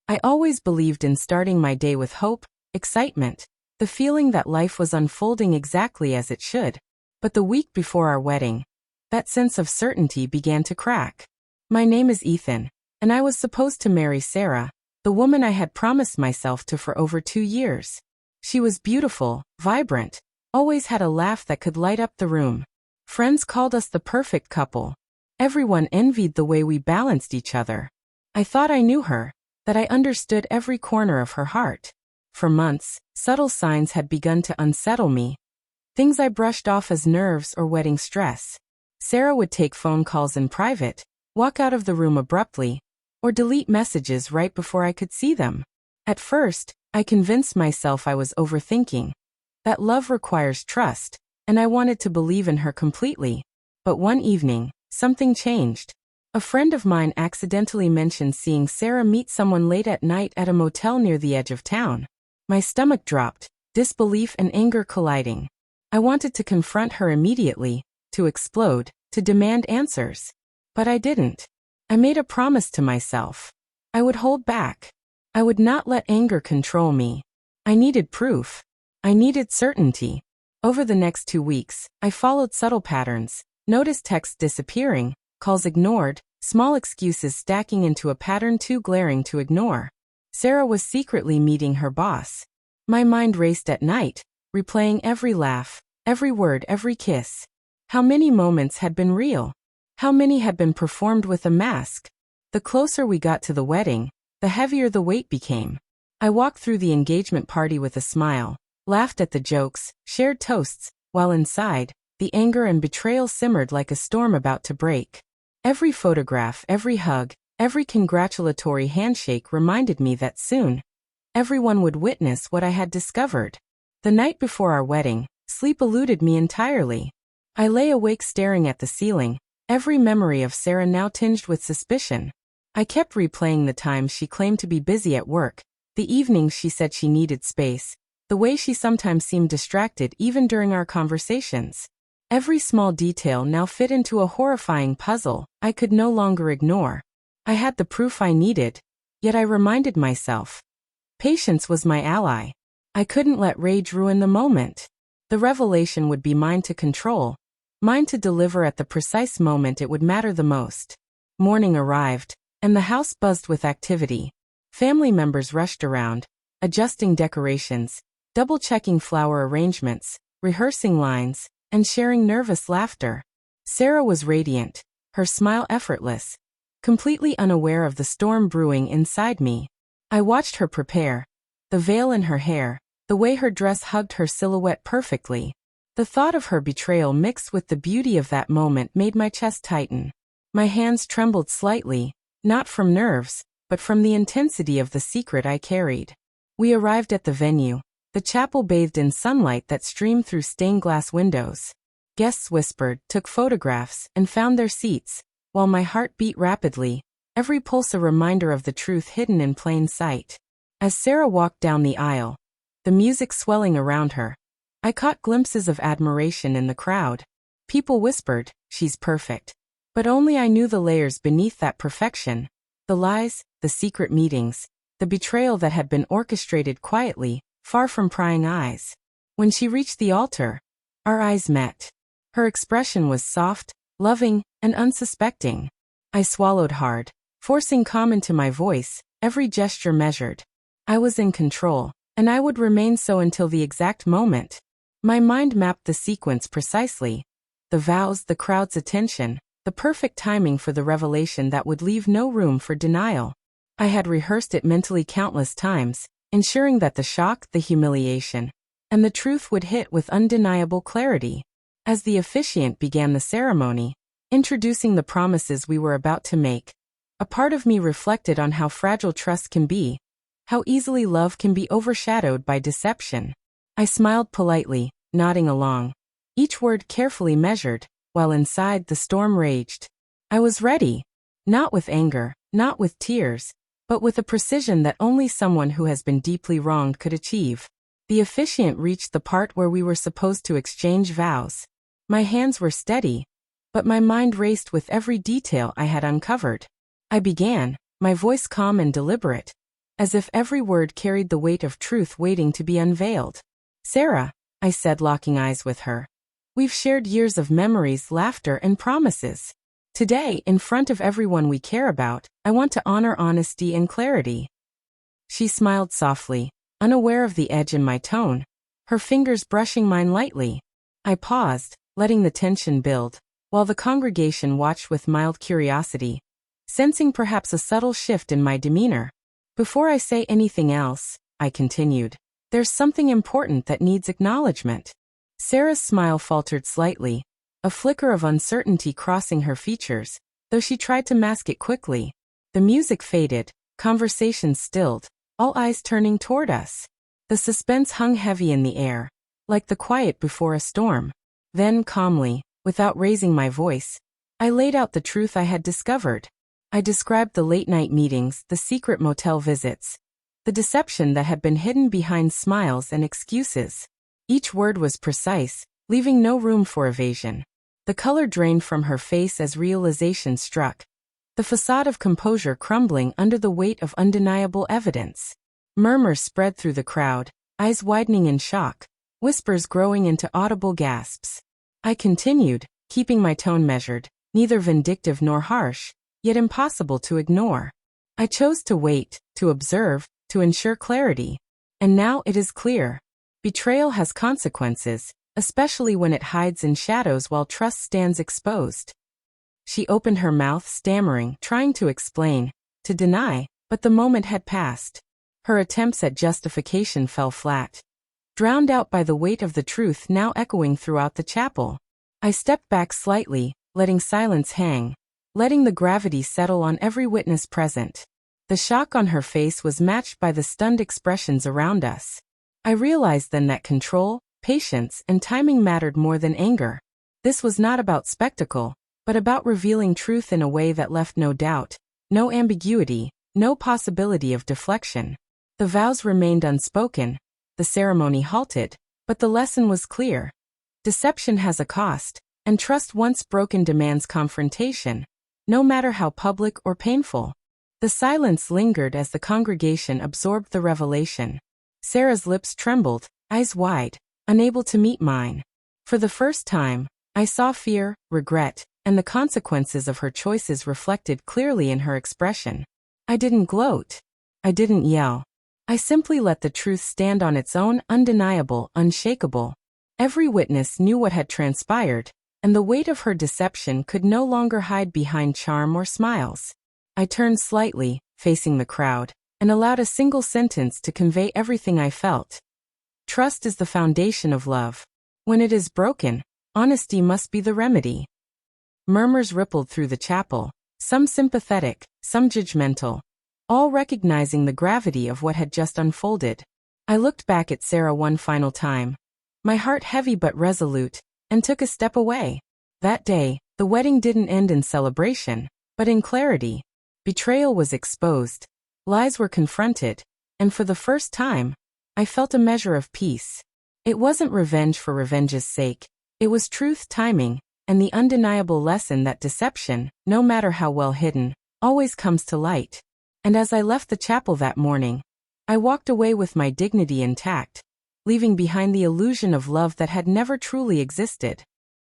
I always believed in starting my day with hope, excitement, the feeling that life was unfolding exactly as it should. But the week before our wedding, that sense of certainty began to crack. My name is Ethan, and I was supposed to marry Sarah, the woman I had promised myself to for over 2 years. She was beautiful, vibrant, always had a laugh that could light up the room. Friends called us the perfect couple. Everyone envied the way we balanced each other. I thought I knew her, that I understood every corner of her heart. For months, subtle signs had begun to unsettle me. Things I brushed off as nerves or wedding stress. Sarah would take phone calls in private, walk out of the room abruptly, or delete messages right before I could see them. At first, I convinced myself I was overthinking, that love requires trust, and I wanted to believe in her completely. But one evening, something changed. A friend of mine accidentally mentioned seeing Sarah meet someone late at night at a motel near the edge of town. My stomach dropped, disbelief and anger colliding. I wanted to confront her immediately, to explode, to demand answers. But I didn't. I made a promise to myself. I would hold back. I would not let anger control me. I needed proof. I needed certainty. Over the next 2 weeks, I followed subtle patterns, noticed texts disappearing, calls ignored, small excuses stacking into a pattern too glaring to ignore. Sarah was secretly meeting her boss. My mind raced at night, replaying every laugh, every word, every kiss. How many moments had been real? How many had been performed with a mask? The closer we got to the wedding, the heavier the weight became. I walked through the engagement party with a smile, laughed at the jokes, shared toasts, while inside, the anger and betrayal simmered like a storm about to break. Every photograph, every hug, every congratulatory handshake reminded me that soon, everyone would witness what I had discovered. The night before our wedding, sleep eluded me entirely. I lay awake staring at the ceiling, every memory of Sarah now tinged with suspicion. I kept replaying the times she claimed to be busy at work, the evenings she said she needed space, the way she sometimes seemed distracted even during our conversations. Every small detail now fit into a horrifying puzzle I could no longer ignore. I had the proof I needed, yet I reminded myself. Patience was my ally. I couldn't let rage ruin the moment. The revelation would be mine to control, mine to deliver at the precise moment it would matter the most. Morning arrived, and the house buzzed with activity. Family members rushed around, adjusting decorations, double-checking flower arrangements, rehearsing lines, and sharing nervous laughter. Sarah was radiant, her smile effortless, completely unaware of the storm brewing inside me. I watched her prepare, the veil in her hair, the way her dress hugged her silhouette perfectly. The thought of her betrayal mixed with the beauty of that moment made my chest tighten. My hands trembled slightly, not from nerves, but from the intensity of the secret I carried. We arrived at the venue, the chapel bathed in sunlight that streamed through stained glass windows. Guests whispered, took photographs, and found their seats, while my heart beat rapidly, every pulse a reminder of the truth hidden in plain sight. As Sarah walked down the aisle, the music swelling around her, I caught glimpses of admiration in the crowd. People whispered, "She's perfect." But only I knew the layers beneath that perfection. The lies, the secret meetings, the betrayal that had been orchestrated quietly, far from prying eyes. When she reached the altar, our eyes met. Her expression was soft, loving, and unsuspecting. I swallowed hard, forcing calm into my voice, every gesture measured. I was in control, and I would remain so until the exact moment. My mind mapped the sequence precisely. The vows, the crowd's attention, the perfect timing for the revelation that would leave no room for denial. I had rehearsed it mentally countless times, ensuring that the shock, the humiliation, and the truth would hit with undeniable clarity. As the officiant began the ceremony, introducing the promises we were about to make, a part of me reflected on how fragile trust can be, how easily love can be overshadowed by deception. I smiled politely, nodding along, each word carefully measured, while inside the storm raged. I was ready, not with anger, not with tears, but with a precision that only someone who has been deeply wronged could achieve. The officiant reached the part where we were supposed to exchange vows. My hands were steady, but my mind raced with every detail I had uncovered. I began, my voice calm and deliberate. as if every word carried the weight of truth waiting to be unveiled. "Sarah," I said, locking eyes with her. "We've shared years of memories, laughter, and promises. Today, in front of everyone we care about, I want to honor honesty and clarity." She smiled softly, unaware of the edge in my tone, her fingers brushing mine lightly. I paused, letting the tension build, while the congregation watched with mild curiosity, sensing perhaps a subtle shift in my demeanor. "Before I say anything else," I continued, "there's something important that needs acknowledgement." Sarah's smile faltered slightly, a flicker of uncertainty crossing her features, though she tried to mask it quickly. The music faded, conversation stilled, all eyes turning toward us. The suspense hung heavy in the air, like the quiet before a storm. Then, calmly, without raising my voice, I laid out the truth I had discovered. I described the late-night meetings, the secret motel visits, the deception that had been hidden behind smiles and excuses. Each word was precise, leaving no room for evasion. The color drained from her face as realization struck, the facade of composure crumbling under the weight of undeniable evidence. Murmurs spread through the crowd, eyes widening in shock, whispers growing into audible gasps. I continued, keeping my tone measured, neither vindictive nor harsh, yet impossible to ignore. I chose to wait, to observe, to ensure clarity. And now it is clear. Betrayal has consequences, especially when it hides in shadows while trust stands exposed. She opened her mouth, stammering, trying to explain, to deny, but the moment had passed. Her attempts at justification fell flat, drowned out by the weight of the truth now echoing throughout the chapel. I stepped back slightly, letting silence hang, letting the gravity settle on every witness present. The shock on her face was matched by the stunned expressions around us. I realized then that control, patience, and timing mattered more than anger. This was not about spectacle, but about revealing truth in a way that left no doubt, no ambiguity, no possibility of deflection. The vows remained unspoken, the ceremony halted, but the lesson was clear. Deception has a cost, and trust once broken demands confrontation, no matter how public or painful. The silence lingered as the congregation absorbed the revelation. Sarah's lips trembled, eyes wide, unable to meet mine. For the first time, I saw fear, regret, and the consequences of her choices reflected clearly in her expression. I didn't gloat. I didn't yell. I simply let the truth stand on its own, undeniable, unshakable. Every witness knew what had transpired, and the weight of her deception could no longer hide behind charm or smiles. I turned slightly, facing the crowd, and allowed a single sentence to convey everything I felt. Trust is the foundation of love. When it is broken, honesty must be the remedy. Murmurs rippled through the chapel, some sympathetic, some judgmental, all recognizing the gravity of what had just unfolded. I looked back at Sarah one final time, my heart heavy but resolute, and took a step away. That day, the wedding didn't end in celebration, but in clarity. Betrayal was exposed, lies were confronted, and for the first time, I felt a measure of peace. It wasn't revenge for revenge's sake, it was truth, timing, and the undeniable lesson that deception, no matter how well hidden, always comes to light. And as I left the chapel that morning, I walked away with my dignity intact, leaving behind the illusion of love that had never truly existed.